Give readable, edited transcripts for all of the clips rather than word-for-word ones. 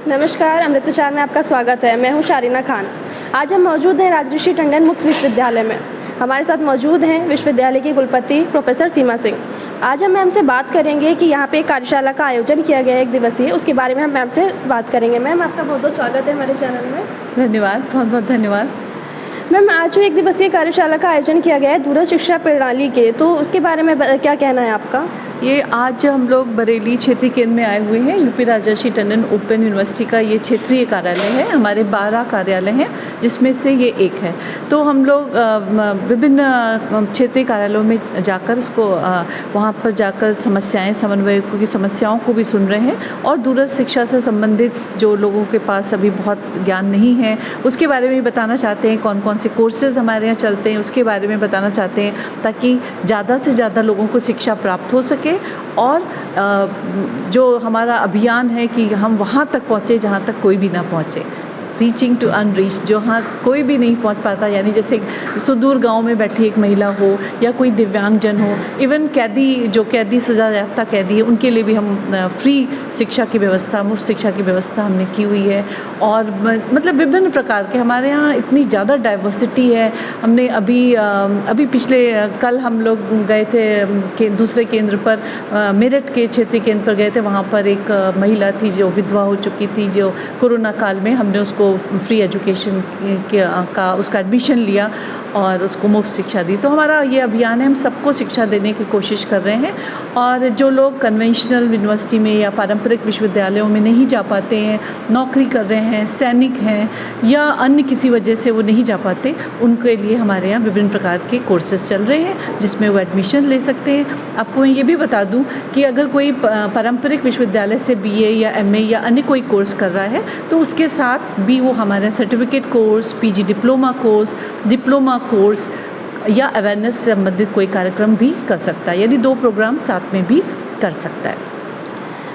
नमस्कार, अमृत विचार में आपका स्वागत है। मैं हूं शारीना खान। आज हम मौजूद हैं राजऋषि टंडन मुक्त विश्वविद्यालय में। हमारे साथ मौजूद हैं विश्वविद्यालय की कुलपति प्रोफेसर सीमा सिंह। आज हम मैम से बात करेंगे कि यहाँ पे एक कार्यशाला का आयोजन किया गया है 1 दिवसीय, उसके बारे में हम मैम से बात करेंगे। मैम, आपका बहुत बहुत स्वागत है हमारे चैनल में। धन्यवाद, बहुत बहुत धन्यवाद। मैम, आज जो 1 दिवसीय कार्यशाला का आयोजन किया गया है दूरस्थ शिक्षा प्रणाली के, तो उसके बारे में क्या कहना है आपका? ये आज हम लोग बरेली क्षेत्रीय केंद्र में आए हुए हैं। यूपी राजर्षि टंडन ओपन यूनिवर्सिटी का ये क्षेत्रीय कार्यालय है। हमारे 12 कार्यालय हैं जिसमें से ये एक है। तो हम लोग विभिन्न क्षेत्रीय कार्यालयों में जाकर इसको वहाँ पर जाकर समस्याएं, समन्वयकों की समस्याओं को भी सुन रहे हैं और दूरस्थ शिक्षा से संबंधित जो लोगों के पास अभी बहुत ज्ञान नहीं है उसके बारे में बताना चाहते हैं। कौन कौन से कोर्सेज़ हमारे यहाँ चलते हैं उसके बारे में बताना चाहते हैं, ताकि ज़्यादा से ज़्यादा लोगों को शिक्षा प्राप्त हो सके और जो हमारा अभियान है कि हम वहाँ तक पहुँचे जहाँ तक कोई भी ना पहुँचे। रीचिंग टू अनरीच, जहाँ कोई भी नहीं पहुंच पाता, यानी जैसे सुदूर गांव में बैठी एक महिला हो या कोई दिव्यांगजन हो, इवन कैदी सजा याफ्ता कैदी है, उनके लिए भी हम फ्री शिक्षा की व्यवस्था, मुफ्त शिक्षा की व्यवस्था हमने की हुई है। और मतलब विभिन्न प्रकार के हमारे यहाँ इतनी ज़्यादा डाइवर्सिटी है। हमने अभी पिछले कल हम लोग गए थे दूसरे केंद्र पर, मेरठ के क्षेत्रीय केंद्र पर गए थे। वहाँ पर एक महिला थी जो विधवा हो चुकी थी, जो कोरोना काल में हमने उसको फ्री एजुकेशन का उसका एडमिशन लिया और उसको मुफ्त शिक्षा दी। तो हमारा ये अभियान है, हम सबको शिक्षा देने की कोशिश कर रहे हैं। और जो लोग कन्वेंशनल यूनिवर्सिटी में या पारंपरिक विश्वविद्यालयों में नहीं जा पाते हैं, नौकरी कर रहे हैं, सैनिक हैं या अन्य किसी वजह से वो नहीं जा पाते, उनके लिए हमारे यहाँ विभिन्न प्रकार के कोर्सेज चल रहे हैं जिसमें वो एडमिशन ले सकते हैं। आपको मैं ये भी बता दूँ कि अगर कोई पारंपरिक विश्वविद्यालय से BA या MA या अन्य कोई कोर्स कर रहा है तो उसके साथ भी वो हमारे certificate course, PG diploma course, diploma course या अवेयरनेस से संबंधित कोई कार्यक्रम भी कर सकता है, यानी 2 प्रोग्राम साथ में भी कर सकता है।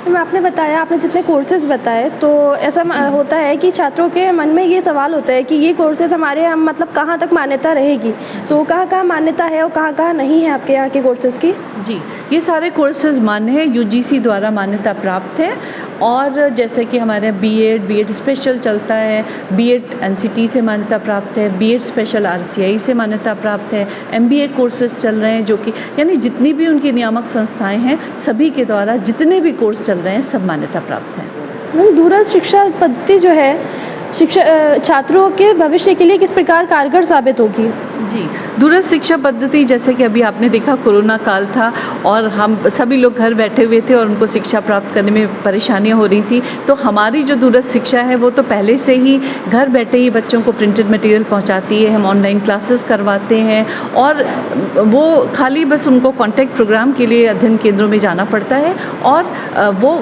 मैम, आपने बताया, आपने जितने कोर्सेज़ बताए, तो ऐसा होता है कि छात्रों के मन में ये सवाल होता है कि ये कोर्सेज़ हमारे यहाँ मतलब कहाँ तक मान्यता रहेगी, तो कहाँ मान्यता है और कहाँ नहीं है आपके यहाँ के कोर्सेज़ की? जी, ये सारे कोर्सेज़ मान्य हैं, UGC द्वारा मान्यता प्राप्त है। और जैसे कि हमारे B.Ed स्पेशल चलता है, B.Ed NCT से मान्यता प्राप्त है, B.Ed स्पेशल RCI से मान्यता प्राप्त है, MBA कोर्सेज़ चल रहे हैं, जो कि यानी जितनी भी उनकी नियामक संस्थाएं हैं सभी के द्वारा जितने भी कोर्स चल रहे हैं सब मान्यता प्राप्त हैं। मैम, दूरस्थ शिक्षा पद्धति जो है छात्रों के भविष्य के लिए किस प्रकार कारगर साबित होगी? जी, दूरस्थ शिक्षा पद्धति, जैसे कि अभी आपने देखा कोरोना काल था और हम सभी लोग घर बैठे हुए थे और उनको शिक्षा प्राप्त करने में परेशानियां हो रही थी। तो हमारी जो दूरस्थ शिक्षा है वो तो पहले से ही घर बैठे ही बच्चों को प्रिंटेड मटेरियल पहुंचाती है। हम ऑनलाइन क्लासेस करवाते हैं और वो खाली बस उनको कॉन्टैक्ट प्रोग्राम के लिए अध्ययन केंद्रों में जाना पड़ता है और वो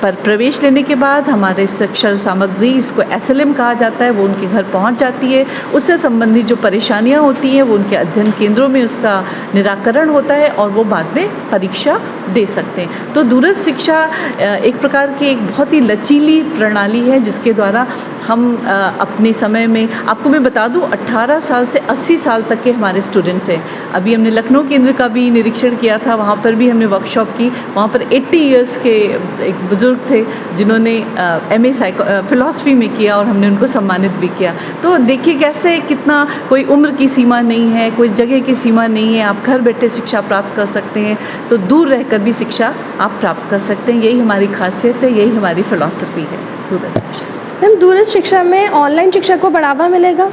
पर प्रवेश लेने के बाद हमारे शिक्षा सामग्री, इसको SLM कहा जाता है, वो उनके घर पहुंच जाती है। उससे संबंधित जो परेशानियां होती हैं वो उनके अध्ययन केंद्रों में उसका निराकरण होता है और वो बाद में परीक्षा दे सकते हैं। तो दूरस्थ शिक्षा एक प्रकार की एक बहुत ही लचीली प्रणाली है जिसके द्वारा हम अपने समय में, आपको मैं बता दूं, 18 साल से 80 साल तक के हमारे स्टूडेंट्स हैं। अभी हमने लखनऊ केंद्र का भी निरीक्षण किया था, वहाँ पर भी हमने वर्कशॉप की। वहाँ पर 80 ईयर्स के एक बुजुर्ग थे जिन्होंने MA फिलॉसफी में किया और हमने उनको सम्मानित भी किया। तो देखिए कैसे, कितना कोई उम्र की सीमा नहीं है, कोई जगह की सीमा नहीं है, आप घर बैठे शिक्षा प्राप्त कर सकते हैं। तो दूर रहकर भी शिक्षा आप प्राप्त कर सकते हैं। यही हमारी खासियत है, यही हमारी फिलॉसफी है दूरस्थ शिक्षा। मैम, दूरस्थ शिक्षा में ऑनलाइन शिक्षा को बढ़ावा मिलेगा?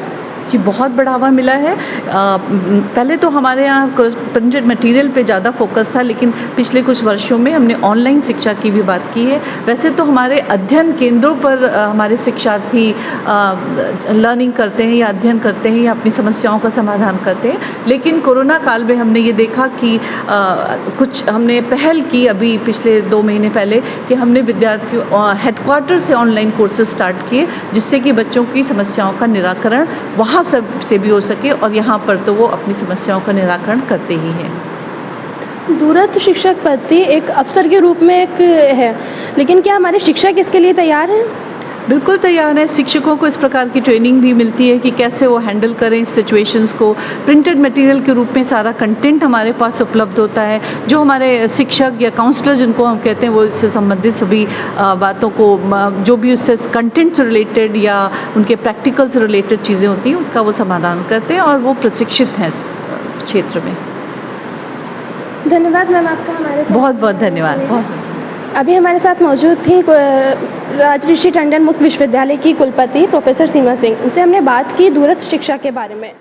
जी, बहुत बढ़ावा मिला है। पहले तो हमारे यहाँ प्रिंटेड मटेरियल पे ज़्यादा फोकस था, लेकिन पिछले कुछ वर्षों में हमने ऑनलाइन शिक्षा की भी बात की है। वैसे तो हमारे अध्ययन केंद्रों पर हमारे शिक्षार्थी लर्निंग करते हैं या अध्ययन करते हैं या अपनी समस्याओं का समाधान करते हैं, लेकिन कोरोना काल में हमने ये देखा कि कुछ हमने पहल की अभी पिछले 2 महीने पहले कि हमने विद्यार्थियों हेडक्वार्टर से ऑनलाइन कोर्सेज स्टार्ट किए, जिससे कि बच्चों की समस्याओं का निराकरण वहाँ सब से भी हो सके और यहाँ पर तो वो अपनी समस्याओं का निराकरण करते ही हैं। दूरस्थ शिक्षक पद्धति एक अवसर के रूप में एक है, लेकिन क्या हमारे शिक्षक इसके लिए तैयार हैं? बिल्कुल तैयार है। शिक्षकों को इस प्रकार की ट्रेनिंग भी मिलती है कि कैसे वो हैंडल करें इस सिचुएशंस को। प्रिंटेड मटेरियल के रूप में सारा कंटेंट हमारे पास उपलब्ध होता है। जो हमारे शिक्षक या काउंसलर जिनको हम कहते हैं, वो इससे संबंधित सभी बातों को, जो भी उससे कंटेंट से रिलेटेड या उनके प्रैक्टिकल से रिलेटेड चीज़ें होती हैं, उसका वो समाधान करते हैं और वो प्रशिक्षित हैं इस क्षेत्र में। धन्यवाद मैम आपका हमारे साथ। बहुत बहुत धन्यवाद। अभी हमारे साथ मौजूद थी राजऋषि टंडन मुक्त विश्वविद्यालय की कुलपति प्रोफेसर सीमा सिंह। उनसे हमने बात की दूरस्थ शिक्षा के बारे में।